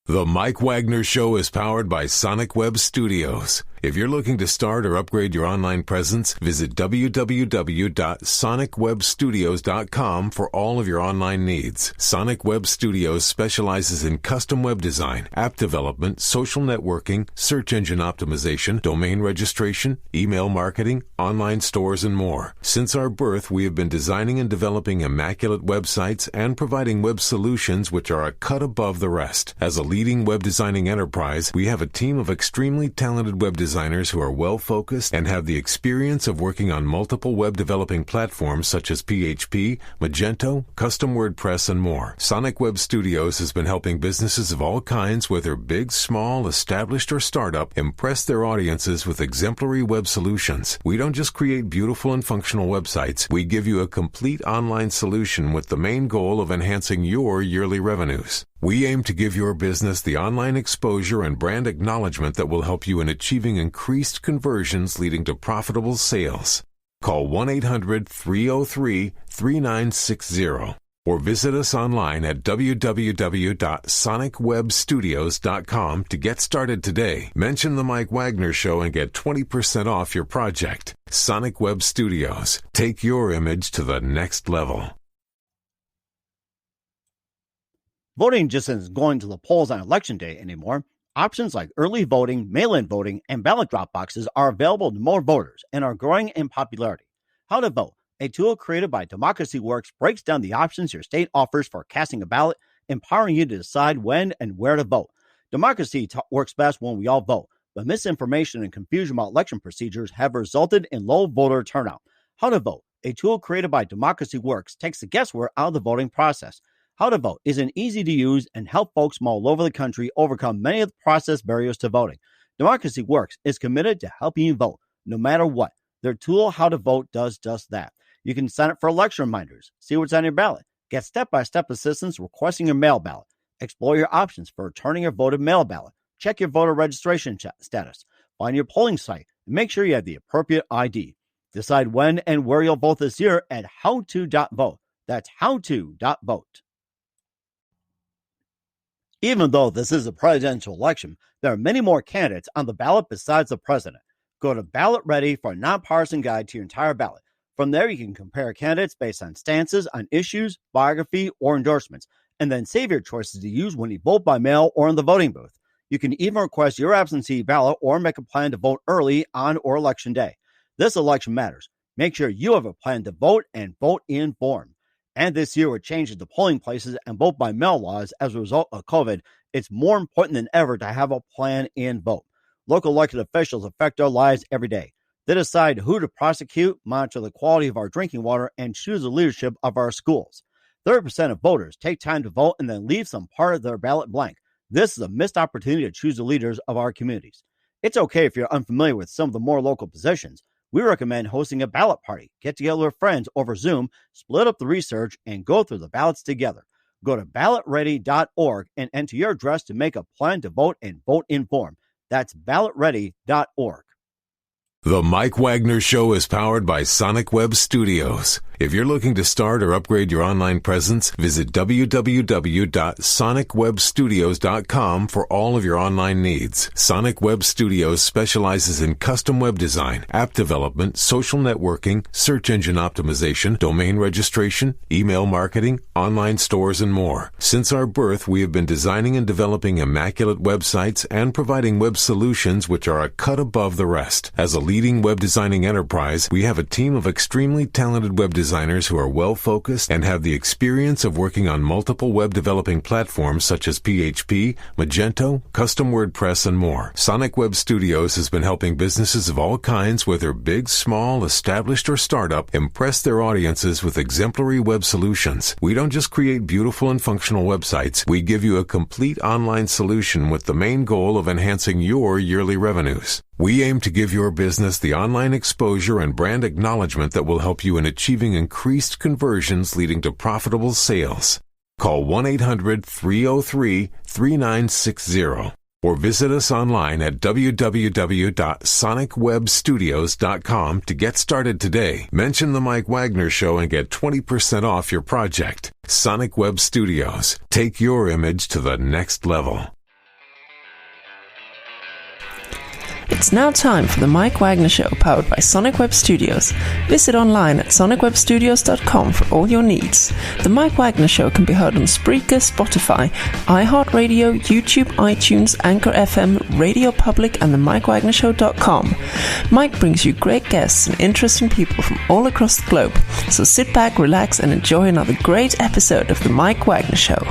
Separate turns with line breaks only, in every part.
The Mike Wagner Show is powered by Sonic Web Studios. If you're looking to start or upgrade your online presence, visit www.sonicwebstudios.com for all of your online needs. Sonic Web Studios specializes in custom web design, app development, social networking, search engine optimization, domain registration, email marketing, online stores, and more. Since our birth, we have been designing and developing immaculate websites and providing web solutions which are a cut above the rest. As a leading web designing enterprise, we have a team of extremely talented web designers who are well-focused and have the experience of working on multiple web developing platforms such as PHP, Magento, custom WordPress, and more. Sonic Web Studios has been helping businesses of all kinds, whether big, small, established, or startup, impress their audiences with exemplary web solutions. We don't just create beautiful and functional websites. We give you a complete online solution with the main goal of enhancing your yearly revenues. We aim to give your business the online exposure and brand acknowledgement that will help you in achieving increased conversions leading to profitable sales. Call 1-800-303-3960 or visit us online at www.sonicwebstudios.com to get started today. Mention the Mike Wagner Show and get 20% off your project. Sonic Web Studios. Take your image to the next level.
Voting just isn't going to the polls on Election Day anymore. Options like early voting, mail-in voting, and ballot drop boxes are available to more voters and are growing in popularity. How to Vote, a tool created by Democracy Works, breaks down the options your state offers for casting a ballot, empowering you to decide when and where to vote. Democracy works best when we all vote, but misinformation and confusion about election procedures have resulted in low voter turnout. How to Vote, a tool created by Democracy Works, takes the guesswork out of the voting process. How to Vote is an easy-to-use and help folks from all over the country overcome many of the process barriers to voting. Democracy Works is committed to helping you vote, no matter what. Their tool, How to Vote, does just that. You can sign up for election reminders, see what's on your ballot, get step-by-step assistance requesting your mail ballot, explore your options for returning your voted mail ballot, check your voter registration status, find your polling site, and make sure you have the appropriate ID. Decide when and where you'll vote this year at howto.vote. That's howto.vote. Even though this is a presidential election, there are many more candidates on the ballot besides the president. Go to Ballot Ready for a nonpartisan guide to your entire ballot. From there, you can compare candidates based on stances on issues, biography, or endorsements, and then save your choices to use when you vote by mail or in the voting booth. You can even request your absentee ballot or make a plan to vote early on or election day. This election matters. Make sure you have a plan to vote and vote informed. And this year, with changes to polling places and vote by mail laws as a result of COVID, it's more important than ever to have a plan and vote. Local elected officials affect our lives every day. They decide who to prosecute, monitor the quality of our drinking water, and choose the leadership of our schools. 30% of voters take time to vote and then leave some part of their ballot blank. This is a missed opportunity to choose the leaders of our communities. It's okay if you're unfamiliar with some of the more local positions. We recommend hosting a ballot party. Get together with friends over Zoom, split up the research, and go through the ballots together. Go to ballotready.org and enter your address to make a plan to vote and vote informed. That's ballotready.org.
The Mike Wagner Show is powered by Sonic Web Studios. If you're looking to start or upgrade your online presence, visit www.sonicwebstudios.com for all of your online needs. Sonic Web Studios specializes in custom web design, app development, social networking, search engine optimization, domain registration, email marketing, online stores, and more. Since our birth, we have been designing and developing immaculate websites and providing web solutions which are a cut above the rest. As a leading web designing enterprise, we have a team of extremely talented web designers who are well-focused and have the experience of working on multiple web developing platforms such as PHP, Magento, custom WordPress, and more. Sonic Web Studios has been helping businesses of all kinds, whether big, small, established, or startup, impress their audiences with exemplary web solutions. We don't just create beautiful and functional websites. We give you a complete online solution with the main goal of enhancing your yearly revenues. We aim to give your business the online exposure and brand acknowledgement that will help you in achieving increased conversions leading to profitable sales. Call 1-800-303-3960 or visit us online at www.sonicwebstudios.com to get started today. Mention the Mike Wagner Show and get 20% off your project. Sonic Web Studios. Take your image to the next level.
It's now time for the Mike Wagner Show, powered by Sonic Web Studios. Visit online at sonicwebstudios.com for all your needs. The Mike Wagner Show can be heard on Spreaker, Spotify, iHeartRadio, YouTube, iTunes, Anchor FM, Radio Public, and the MikeWagnerShow.com. Mike brings you great guests and interesting people from all across the globe. So sit back, relax, and enjoy another great episode of the Mike Wagner Show.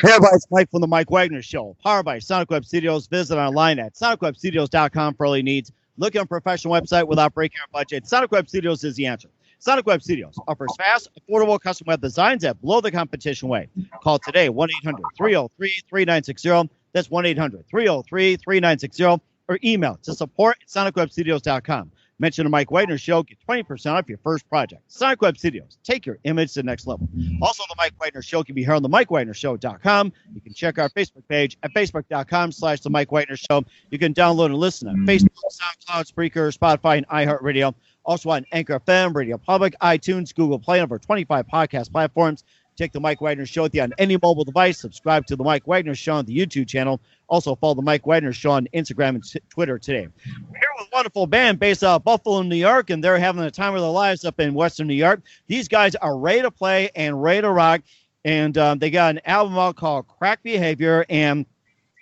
Hey everybody, it's Mike from the Mike Wagner Show, powered by Sonic Web Studios. Visit online at sonicwebstudios.com for all your needs. Look at a professional website without breaking our budget. Sonic Web Studios is the answer. Sonic Web Studios offers fast, affordable custom web designs at below the competition way. Call today, 1-800-303-3960. That's 1-800-303-3960. Or email to support@sonicwebstudios.com. Mention the Mike Wagner Show, get 20% off your first project. Sonic Web Studios, take your image to the next level. Also, the Mike Wagner Show can be heard on the MikeWagnerShow.com. You can check our Facebook page at facebook.com/the Mike Wagner Show. You can download and listen on Facebook, SoundCloud, Spreaker, Spotify, and iHeartRadio. Also on Anchor FM, Radio Public, iTunes, Google Play, and over 25 podcast platforms. Take the Mike Wagner Show with you on any mobile device. Subscribe to the Mike Wagner Show on the YouTube channel. Also follow the Mike Wagner Show on Instagram and Twitter today. We're here with a wonderful band based out of Buffalo, New York, and they're having the time of their lives up in Western New York. These guys are ready to play and ready to rock, and they got an album out called Crackhead Behavior, and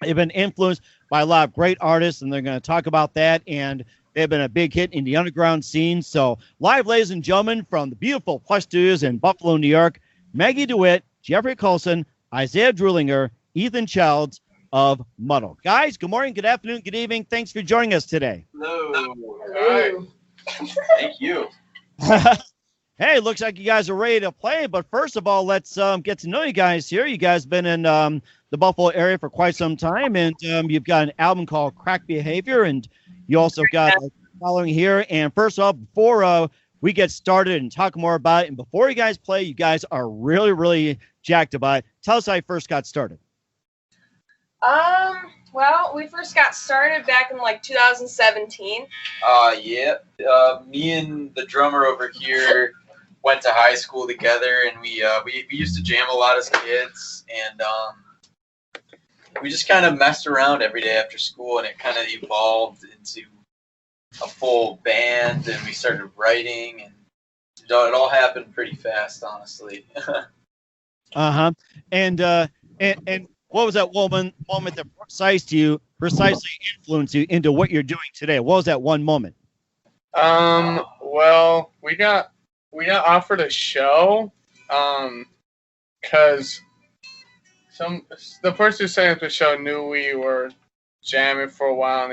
they've been influenced by a lot of great artists, and they're going to talk about that, and they've been a big hit in the underground scene. So live, ladies and gentlemen, from the beautiful Plush Studios in Buffalo, New York, Maggie DeWitt, Jeffrey Colson, Isaiah Drulinger, Ethan Childs of Muddle. Guys, good morning, good afternoon, good evening. Thanks for joining us today.
Hello. Hi. Thank you.
Hey, looks like you guys are ready to play, but first of all, let's get to know you guys here. You guys have been in the Buffalo area for quite some time, and you've got an album called Crackhead Behavior, and you also got a following here. And first off, before we get started and talk more about it, and before you guys play, you guys are really, really jacked about it. Tell us how you first got started.
Well, we first got started back in like 2017.
Yeah. Me and the drummer over here went to high school together, and we used to jam a lot as kids, and we just kind of messed around every day after school, and it kind of evolved into a full band, and we started writing, and it all happened pretty fast, honestly.
And what was that moment that precisely influenced you into what you're doing today? What was that one moment?
Well, we got offered a show, because the person who set up the show knew we were jamming for a while,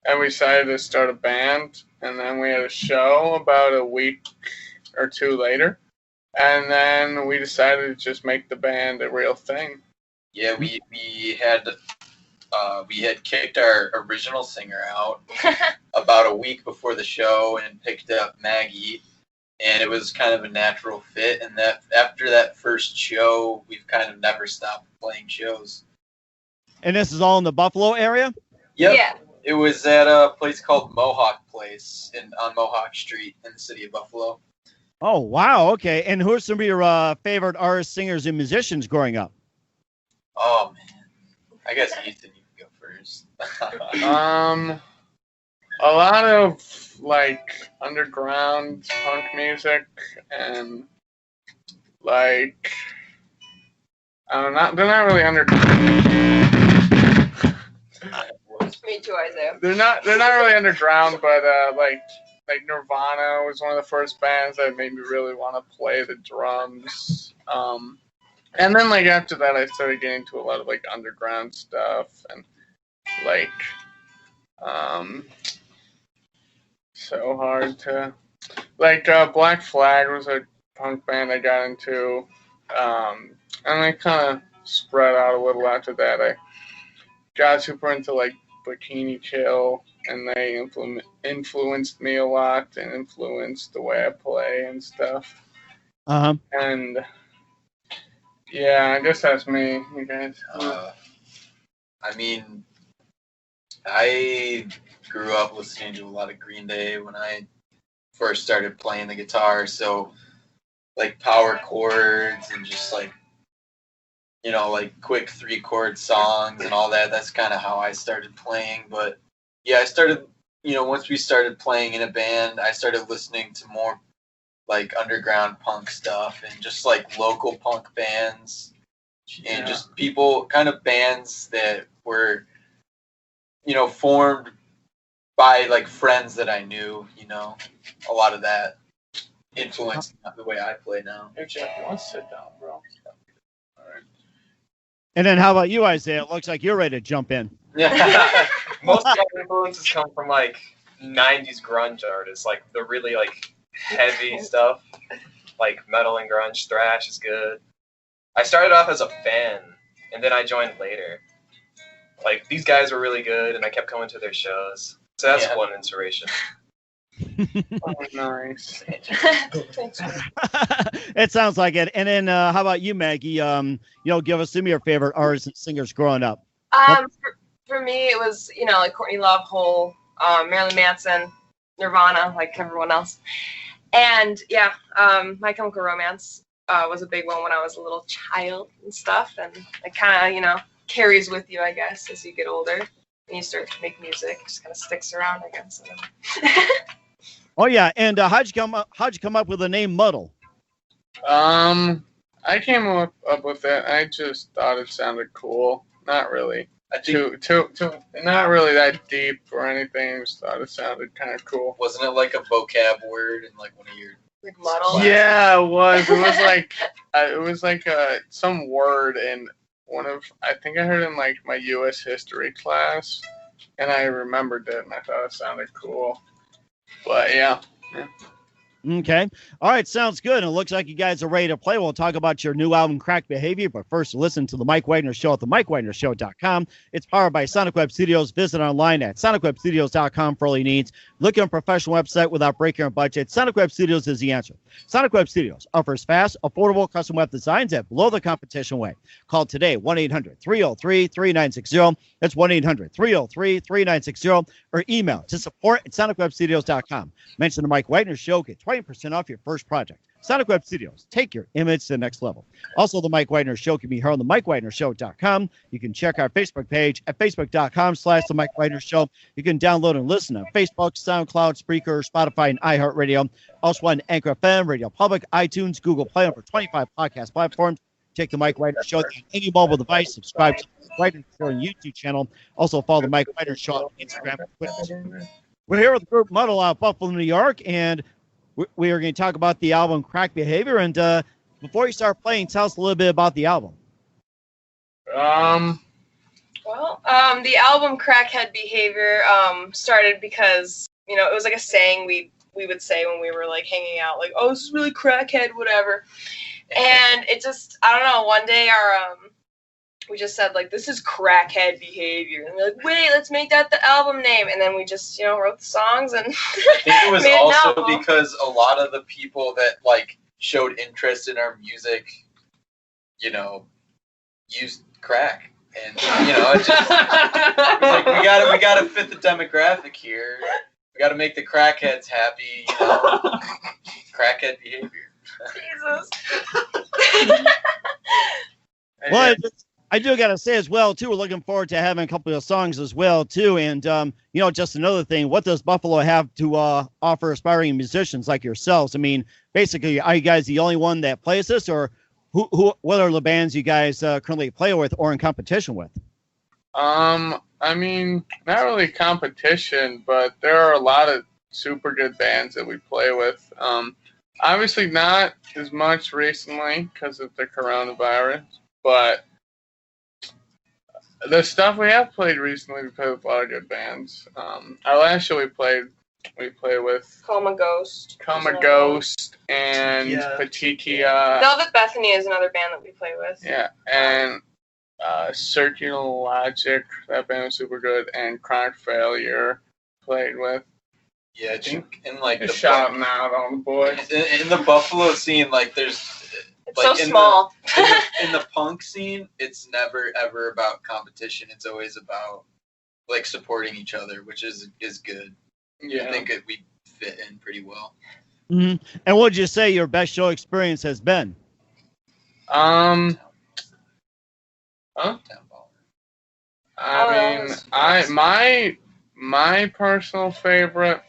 and we decided to start a band, and then we had a show about a week or two later, and then we decided to just make the band a real thing.
Yeah, we had kicked our original singer out about a week before the show and picked up Maggie, and it was kind of a natural fit. And that after that first show, we've kind of never stopped playing shows.
And this is all in the Buffalo area?
Yep.
Yeah.
It was at a place called Mohawk Place on Mohawk Street in the city of Buffalo.
Oh, wow. Okay. And who are some of your favorite artists, singers, and musicians growing up?
Oh, man. I guess Ethan, you can go first.
A lot of, like, underground punk music, and, like, they're not really underground.
Me too, Isaiah.
They're not really underground, but like Nirvana was one of the first bands that made me really want to play the drums. And then like after that, I started getting into a lot of like underground stuff, and like so hard to like Black Flag was a punk band I got into, and I kind of spread out a little after that. I got super into like Bikini Kill, and they influenced me a lot and influenced the way I play and stuff. And yeah, I guess that's me, you guys.
I mean, I grew up listening to a lot of Green Day when I first started playing the guitar, so like power chords and just like, you know, like quick 3-chord songs and all that. That's kind of how I started playing. But yeah, I started, you know, once we started playing in a band, I started listening to more like underground punk stuff and just like local punk bands and just people, kind of bands that were, you know, formed by like friends that I knew, you know. A lot of that influenced the way I play now.
Hey, Jeff, you want to sit down, bro? All right.
And then how about you, Isaiah? It looks like you're ready to jump in.
Yeah. Most of my influences come from like 90s grunge artists, like the really like heavy stuff, like metal and grunge. Thrash is good. I started off as a fan, and then I joined later. Like, these guys were really good, and I kept coming to their shows. So that's one inspiration.
Oh, nice.
It sounds like it. And then how about you, Maggie? You know, give us some of your favorite artists and singers growing up.
For me, it was, you know, like Courtney Love, Hole, Marilyn Manson, Nirvana, like everyone else. And yeah, My Chemical Romance was a big one when I was a little child and stuff. And it kind of, you know, carries with you, I guess, as you get older and you start to make music. It just kind of sticks around, I guess.
Oh yeah, and how'd you come up with the name Muddle?
I came up with that. I just thought it sounded cool. Not really. Not really that deep or anything. Just thought it sounded kind of cool.
Wasn't it like a vocab word in like one of your
like muddle?
Yeah, it was. It was like some word in one of. I think I heard in like my U.S. history class, and I remembered it, and I thought it sounded cool. But yeah.
Okay. All right. Sounds good. And it looks like you guys are ready to play. We'll talk about your new album, Crackhead Behavior. But first, listen to the Mike Wagner Show at themikewagnershow.com. It's powered by Sonic Web Studios. Visit online at sonicwebstudios.com for all your needs. Look at a professional website without breaking your budget. Sonic Web Studios is the answer. Sonic Web Studios offers fast, affordable custom web designs at below the competition way. Call today, 1-800-303-3960. That's 1-800-303-3960. Or email to support@sonicwebstudios.com. Mention the Mike Wagner Show. Get 20% off your first project. Sonic Web Studios. Take your image to the next level. Also, the Mike Wagner Show can be heard on the MikeWagnerShow.com. You can check our Facebook page at Facebook.com/the Mike Wagner Show. You can download and listen on Facebook, SoundCloud, Spreaker, Spotify, and iHeartRadio. Also on Anchor FM, Radio Public, iTunes, Google Play, over 25 podcast platforms. Check the Mike Wagner Show on any mobile device. Subscribe to the Mike Wagner Show on YouTube channel. Also follow the Mike Wagner Show on Instagram and Twitter. We're here with the group Muddle out of Buffalo, New York, and we are going to talk about the album Crackhead Behavior. And before you start playing, tell us a little bit about the album.
Well, the album Crackhead Behavior started because, you know, it was like a saying we would say when we were like hanging out, like, oh, this is really crackhead, whatever. And it just, I don't know, one day we just said, like, this is Crackhead Behavior. And we're like, wait, let's make that the album name. And then we just, you know, wrote the songs and
I think it was also because a lot of the people that, like, showed interest in our music, you know, used crack. And, you know, it just, it was like, we gotta fit the demographic here. We gotta make the crackheads happy, you know. Crackhead Behavior.
Jesus.
Well, I do got to say as well, too, we're looking forward to having a couple of songs as well, too. And, you know, just another thing, what does Buffalo have to offer aspiring musicians like yourselves? I mean, basically, are you guys the only one that plays this, or what are the bands you guys currently play with or in competition with?
I mean, not really competition, but there are a lot of super good bands that we play with. Obviously not as much recently because of the coronavirus, but the stuff we have played recently, we played with a lot of good bands. Our last show we played with
Coma Ghost
and Petitia.
Velvet Bethany is another band that we play with.
Yeah, and Circular Logic, that band was super good, and Chronic Failure played with.
Yeah, I think in like the
shouting out on the boys.
In the Buffalo scene, like there's
it's like, so small.
In the punk scene, it's never ever about competition. It's always about like supporting each other, which is good.
Yeah,
I think we fit in pretty well.
And what would you say your best show experience has been?
Huh?
Oh,
my personal favorite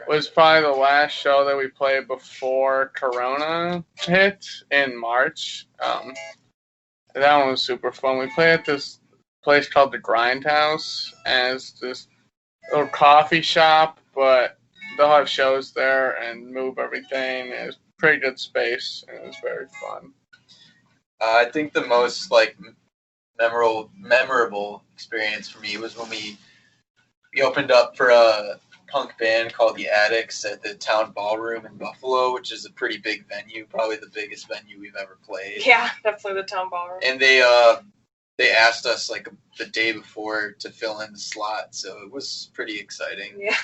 was probably the last show that we played before Corona hit in March. That one was super fun. We played at this place called the Grindhouse, and it's this little coffee shop, but they'll have shows there and move everything. It's pretty good space, and it was very fun.
I think the most like memorable experience for me was when we opened up for a punk band called the Addicts at the Town Ballroom in Buffalo, which is a pretty big venue, probably the biggest venue we've ever played.
Yeah, definitely the Town Ballroom.
And they asked us like the day before to fill in the slot, so it was pretty exciting.
Yeah,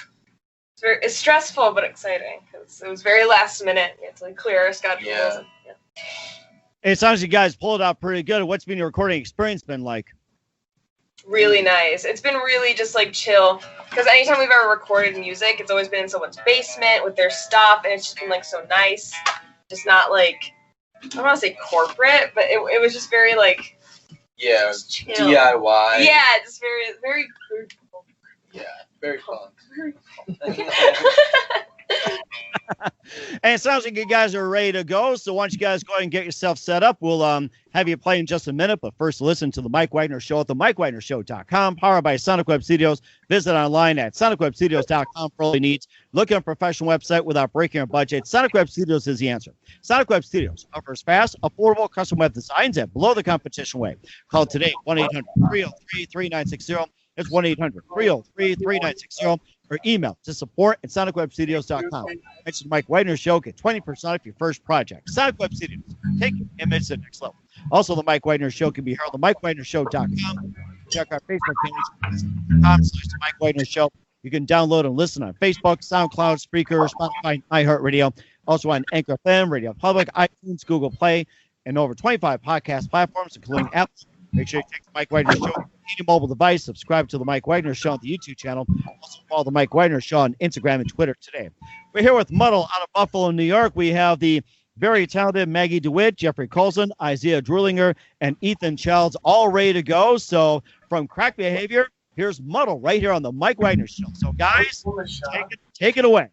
it's stressful but exciting because it was very last minute. You had to like clear our schedules.
Yeah.
It sounds like you guys pulled it out pretty good. What's been your recording experience been like?
Really nice. It's been really just like chill because anytime we've ever recorded music, it's always been in someone's basement with their stuff, and it's just been like so nice. Just not like, I don't want to say corporate, but it was just very like,
yeah,
chill.
DIY.
Yeah, just very
Yeah, very fun.
And it sounds like you guys are ready to go. So why don't you guys go ahead and get yourself set up? We'll have you play in just a minute. But first, listen to the Mike Wagner Show at the MikeWagnerShow.com, powered by Sonic Web Studios. Visit online at SonicWebStudios.com for all your needs. Look at a professional website without breaking your budget. Sonic Web Studios is the answer. Sonic Web Studios offers fast, affordable custom web designs at below the competition rate. Call today, 1-800-303-3960. It's 1-800-303-3960. Or email to support@sonicwebstudios.com. Mention Mike Wagner Show. Get 20% off your first project. Sonic Web Studios. Take your image to the next level. Also, the Mike Wagner Show can be heard on the MikeWagnerShow.com. Check our Facebook page. .com/the Mike Wagner Show. You can download and listen on Facebook, SoundCloud, Spreaker, Spotify, iHeartRadio. Also on Anchor FM, Radio Public, iTunes, Google Play, and over 25 podcast platforms, including Apple. Make sure you take the Mike Wagner Show on any mobile device. Subscribe to the Mike Wagner Show on the YouTube channel. Also follow the Mike Wagner Show on Instagram and Twitter today. We're here with Muddle out of Buffalo, New York. We have the very talented Maggie DeWitt, Jeffrey Colson, Isaiah Drullinger, and Ethan Childs all ready to go. So from Crackhead Behavior, here's Muddle right here on the Mike Wagner Show. So guys, take it away.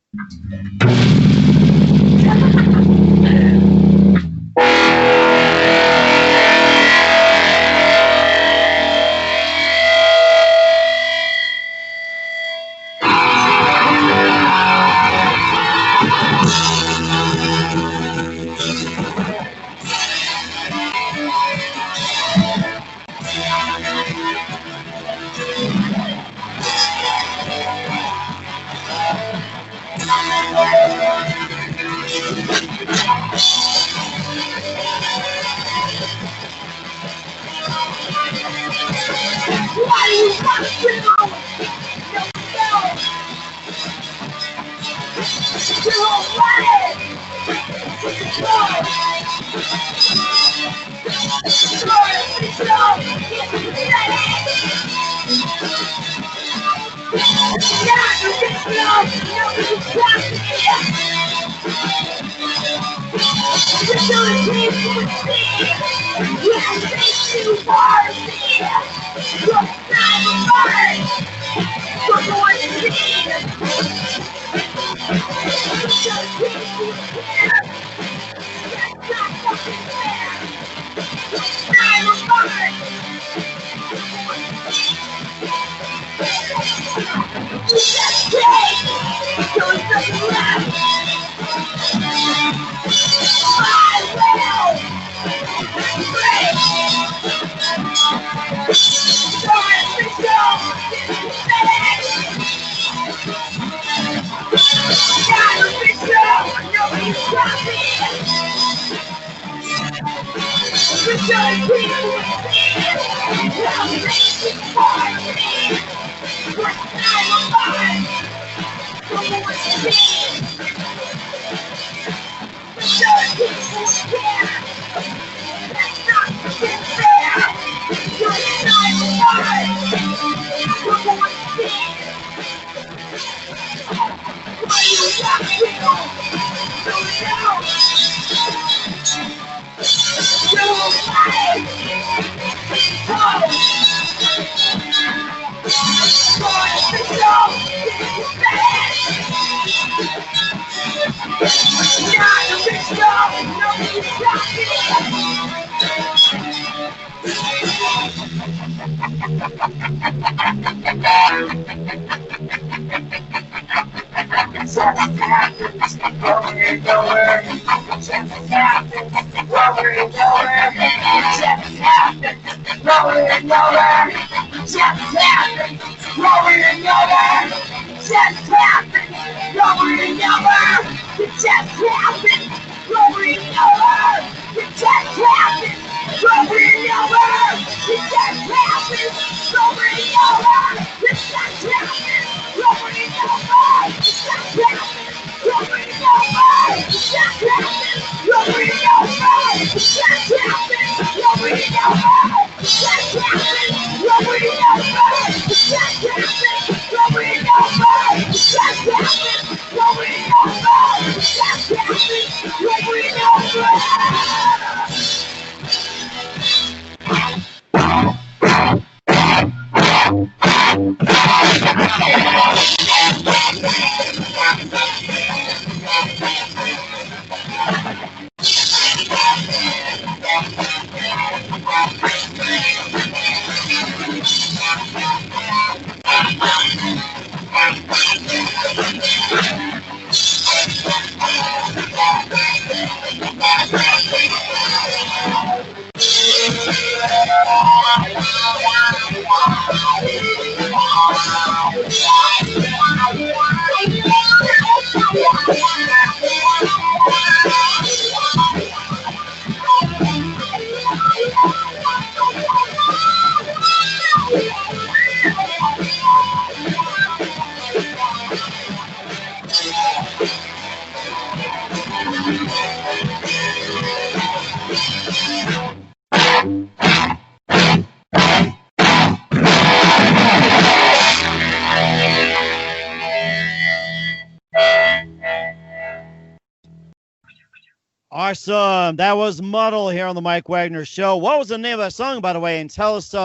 Awesome. That was Muddle here on the Mike Wagner Show. What was the name of that song, by the way? And tell us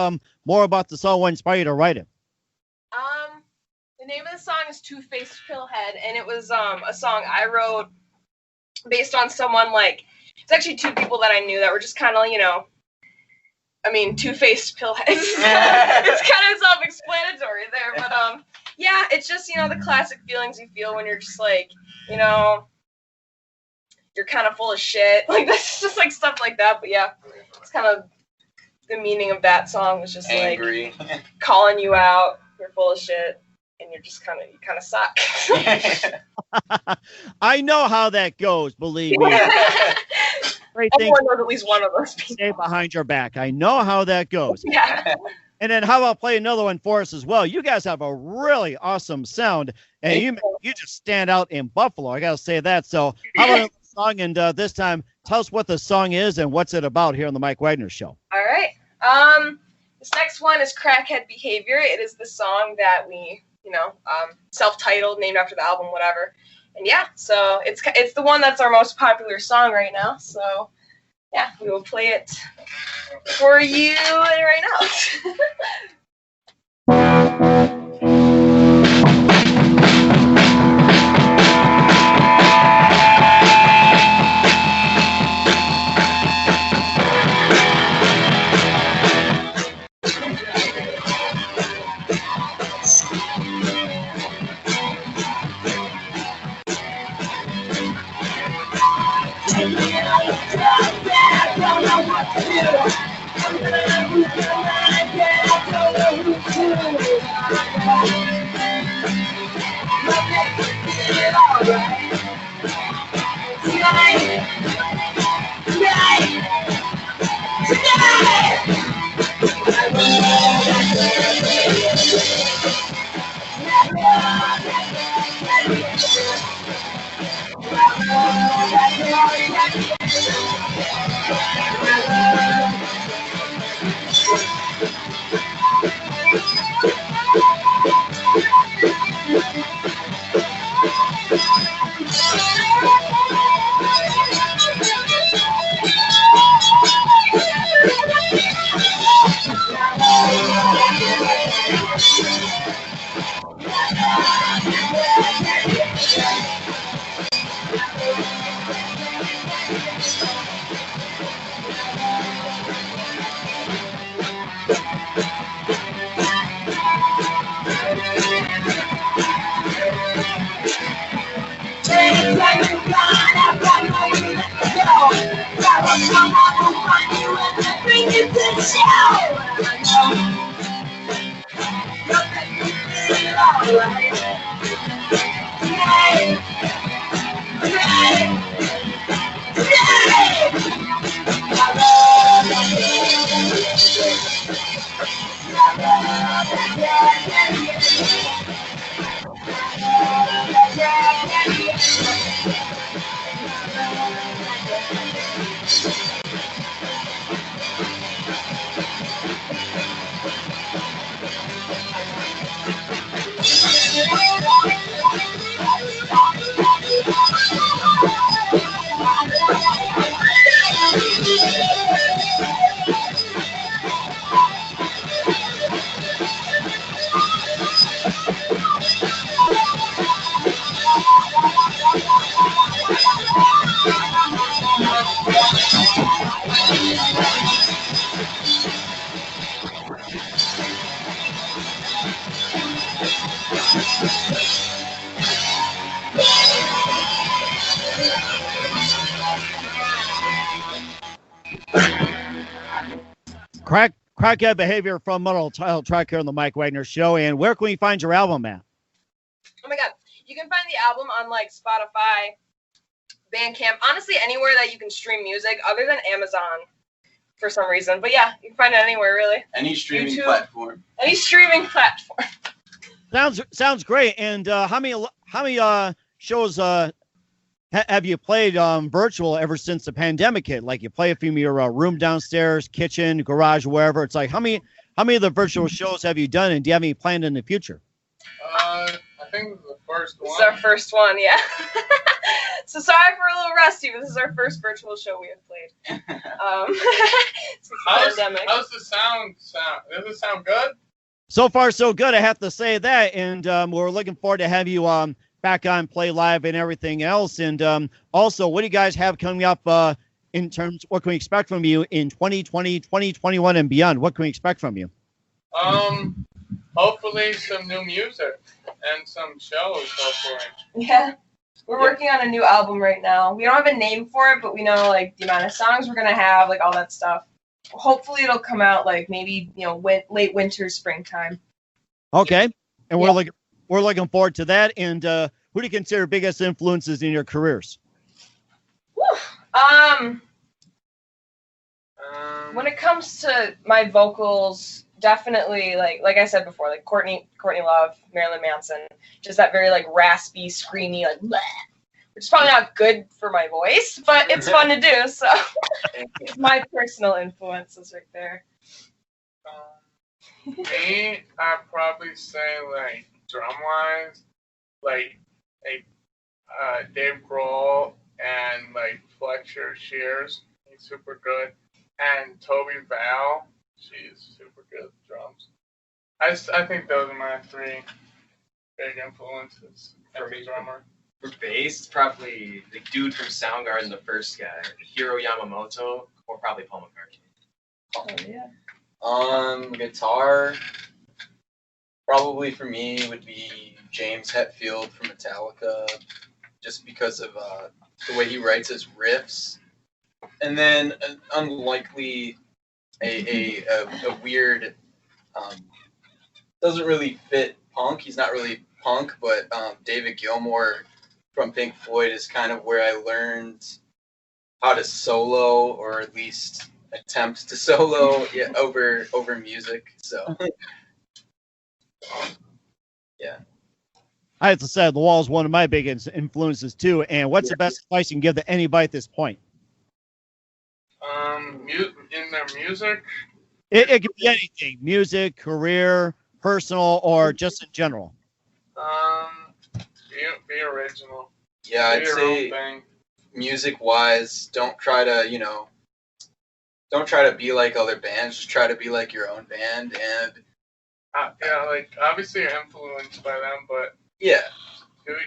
more about the song. What inspired you to write it?
The name of the song is Two-Faced Pillhead, and it was a song I wrote based on someone it's actually two people that I knew that were just kind of, two-faced pillheads. It's kind of self-explanatory there, but yeah, it's just, the classic feelings you feel when you're just you're kind of full of shit. That's just stuff like that. But yeah, it's kind of the meaning of that song was just
angry,
calling you out. You're full of shit, and you kind of suck.
I know how that goes. Believe me. Great
Everyone knows at least one of those people.
Stay behind your back. I know how that goes.
Yeah.
And then how about play another one for us as well? You guys have a really awesome sound, and you just stand out in Buffalo. I gotta say that. So how about a song? And this time, tell us what the song is and what's it about here on the Mike Wagner Show.
All right. This next one is Crackhead Behavior. It is the song that we, self-titled, named after the album, whatever. And yeah, so it's the one that's our most popular song right now. So yeah, we will play it for you right now.
Crackhead Behavior from Untitled Chapter on the Mike Wagner Show. And where can we find your album at?
Oh my God. You can find the album on like Spotify, Bandcamp, honestly anywhere that you can stream music other than Amazon for some reason. But yeah, you can find it anywhere really.
Any streaming
YouTube,
platform.
Any streaming platform.
Sounds great. And how many shows have you played virtual ever since the pandemic hit? Like you play it from your room downstairs, kitchen, garage, wherever. It's like how many of the virtual shows have you done, and do you have any planned in the future?
I think this is the first one.
This is our first one, yeah. So sorry for a little rusty, but this is our first virtual show we have played. Since the pandemic.
How's the sound? Does it sound good?
So far, so good. I have to say that, and we're looking forward to have you back on Play Live and everything else. And also, what do you guys have coming up in terms? What can we expect from you in 2020, 2021, and beyond? What can we expect from you?
Hopefully some new music and some shows. Hopefully.
Yeah. We're working on a new album right now. We don't have a name for it, but we know like the amount of songs we're gonna have, like all that stuff. Hopefully it'll come out like maybe late winter, springtime.
Okay, and we're looking forward to that. And who do you consider biggest influences in your careers?
When it comes to my vocals, definitely like I said before, like Courtney Love, Marilyn Manson, just that very like raspy, screamy, like bleh, which is probably not good for my voice, but it's fun to do. So it's my personal influences right there.
Me, I'd probably say like drum-wise, like Dave Grohl and like Fletcher Shears, he's super good, and Toby Val, she's super good at drums. I think those are my three big influences as a drummer.
For bass, it's probably the dude from Soundgarden, the first guy, Hiro Yamamoto, or probably Paul McCartney.
Oh yeah.
Guitar, probably for me would be James Hetfield from Metallica, just because of the way he writes his riffs. And then unlikely a weird, doesn't really fit punk. He's not really punk, but David Gilmour from Pink Floyd is kind of where I learned how to solo, or at least attempt to solo over music. So yeah.
I have to say, The Wall is one of my biggest influences too. And what's the best advice you can give to anybody at this point?
In their music?
It could be anything: music, career, personal, or just in general.
Be original.
Yeah, I'd say music-wise, don't try to be like other bands. Just try to be like your own band, and
like obviously you're influenced by them, but
yeah,
do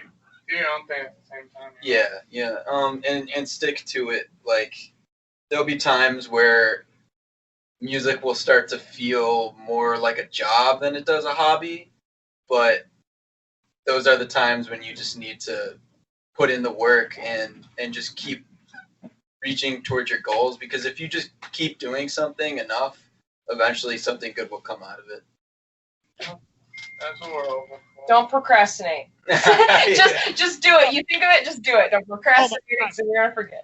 your own thing at the same time.
Yeah. And stick to it. Like there'll be times where music will start to feel more like a job than it does a hobby, but those are the times when you just need to put in the work and just keep reaching towards your goals, because if you just keep doing something enough, eventually something good will come out of it.
That's what we're hoping for.
Don't procrastinate. just do it. You think of it, just do it. Don't procrastinate, so you're gonna forget.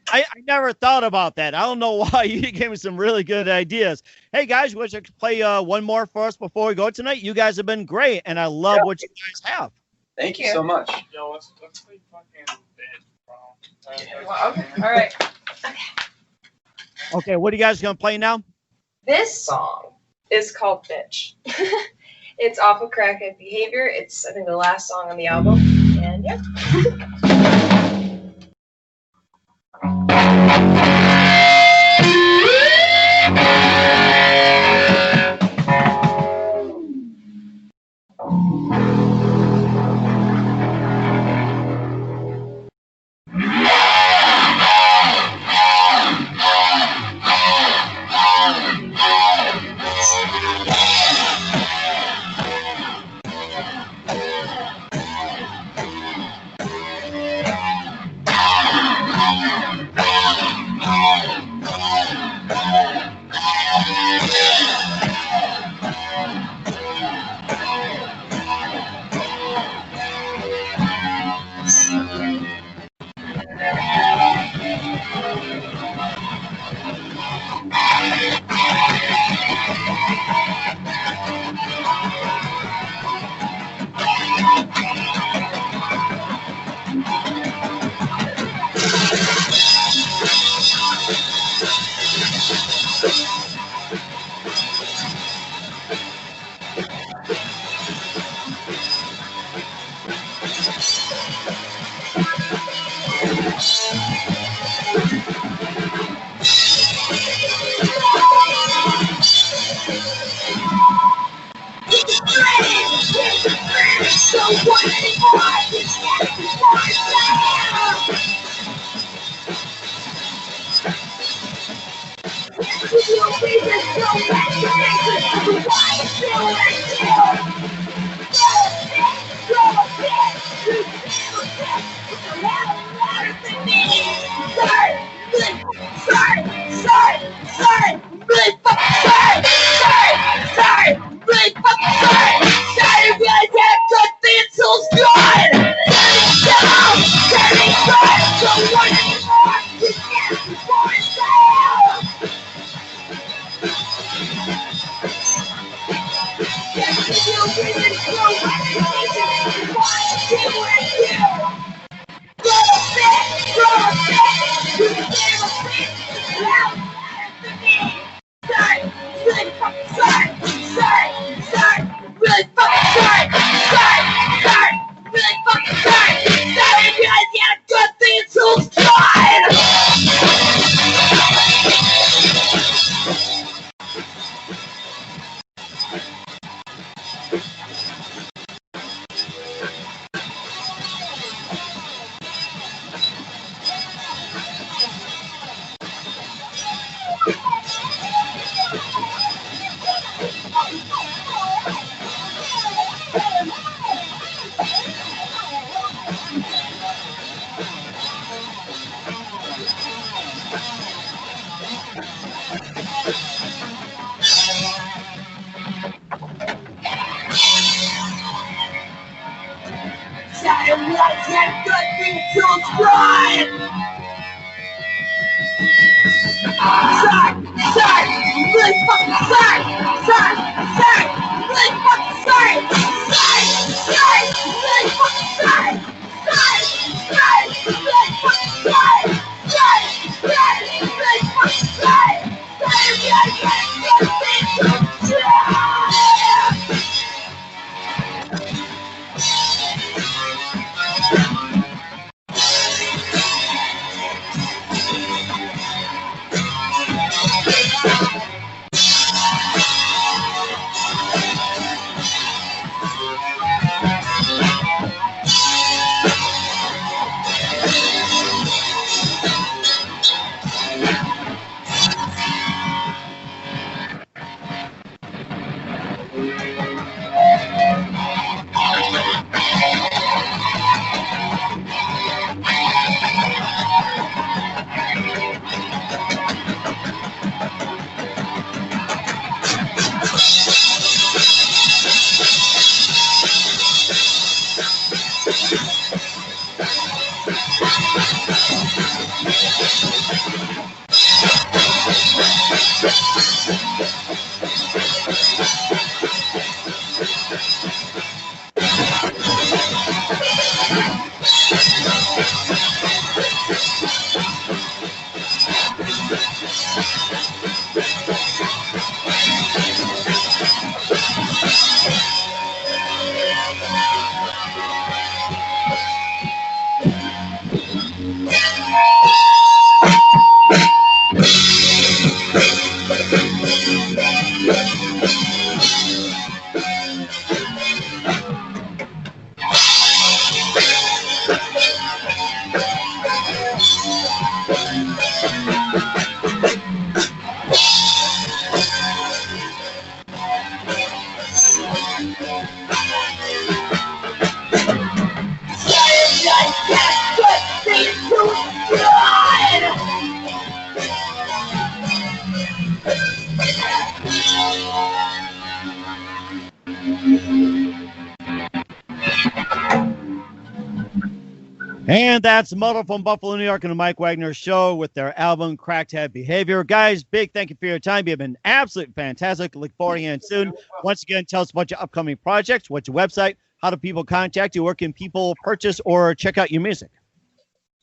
I never thought about that. I don't know why. You gave me some really good ideas. Hey guys, would you play one more for us before we go tonight? You guys have been great, and I love what you guys have.
Thank you so much.
Yo, let's play fucking bit, bro.
Well, okay. All right. Okay.
Okay, what are you guys gonna play now?
This song is called Bitch. It's off of Crackhead Behavior. It's, I think, the last song on the album. And yeah.
And that's Muddle from Buffalo, New York, and the Mike Wagner Show with their album Crackhead Behavior. Guys, big thank you for your time. You've been absolutely fantastic. Look forward to hearing soon. Once again, tell us about your upcoming projects. What's your website? How do people contact you? Where can people purchase or check out your music?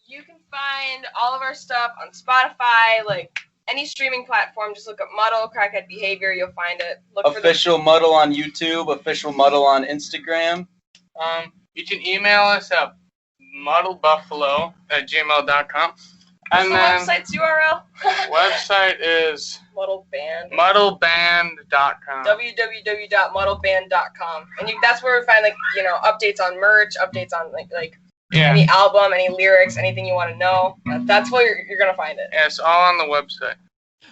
You can find all of our stuff on Spotify, like any streaming platform. Just look up Muddle, Crackhead Behavior. You'll find it. Look
Official Muddle on YouTube. Official Muddle on Instagram.
You can email us at muddlebuffalo@gmail.com.
And the website's URL?
Website is
muddleband.com. www.muddleband.com. And that's where we find updates on merch, updates on any album, any lyrics, anything you want to know. That's where you're gonna find it.
Yeah, it's all on the website.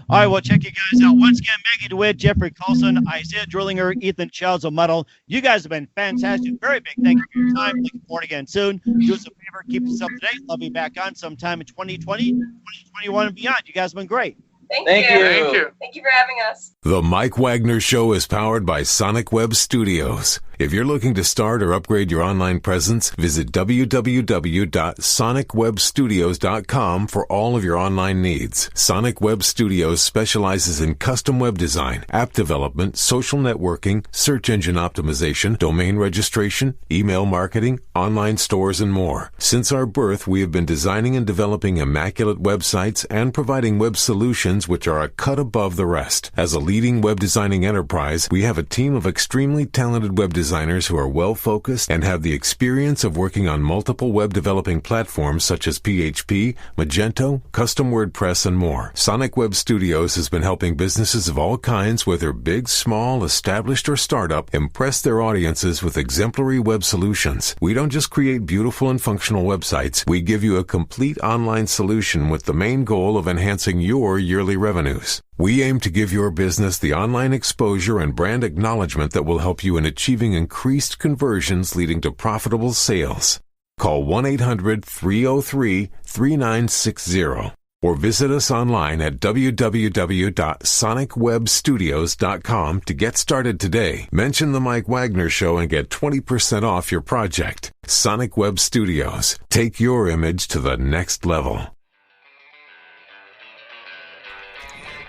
All right, well, check you guys out. Once again, Maggie DeWitt, Jeffrey Colson, Isaiah Drillinger, Ethan Childs of Muddle. You guys have been fantastic. Very big thank you for your time. Looking forward again soon. Do us a favor, keep us up to date. Love you back on sometime in 2020, 2021, and beyond. You guys have been great.
Thank
you.
Thank you for having us.
The Mike Wagner Show is powered by Sonic Web Studios. If you're looking to start or upgrade your online presence, visit www.sonicwebstudios.com for all of your online needs. Sonic Web Studios specializes in custom web design, app development, social networking, search engine optimization, domain registration, email marketing, online stores, and more. Since our birth, we have been designing and developing immaculate websites and providing web solutions which are a cut above the rest. As a leading web designing enterprise, we have a team of extremely talented web designers who are well-focused and have the experience of working on multiple web developing platforms such as PHP, Magento, Custom WordPress, and more. Sonic Web Studios has been helping businesses of all kinds, whether big, small, established, or startup, impress their audiences with exemplary web solutions. We don't just create beautiful and functional websites. We give you a complete online solution with the main goal of enhancing your yearly revenues. We aim to give your business the online exposure and brand acknowledgement that will help you in achieving increased conversions leading to profitable sales. Call 1-800-303-3960 or visit us online at www.sonicwebstudios.com to get started today. Mention the Mike Wagner Show and get 20% off your project. Sonic Web Studios. Take your image to the next level.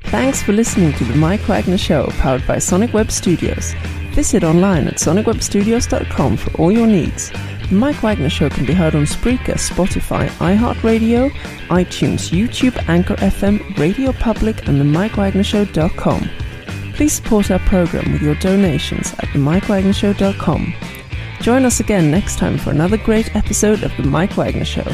Thanks for listening to the Mike Wagner Show, powered by Sonic Web Studios. Visit online at sonicwebstudios.com for all your needs. The Mike Wagner Show can be heard on Spreaker, Spotify, iHeartRadio, iTunes, YouTube, Anchor FM, Radio Public, and themikewagnershow.com. Please support our program with your donations at themikewagnershow.com. Join us again next time for another great episode of The Mike Wagner Show.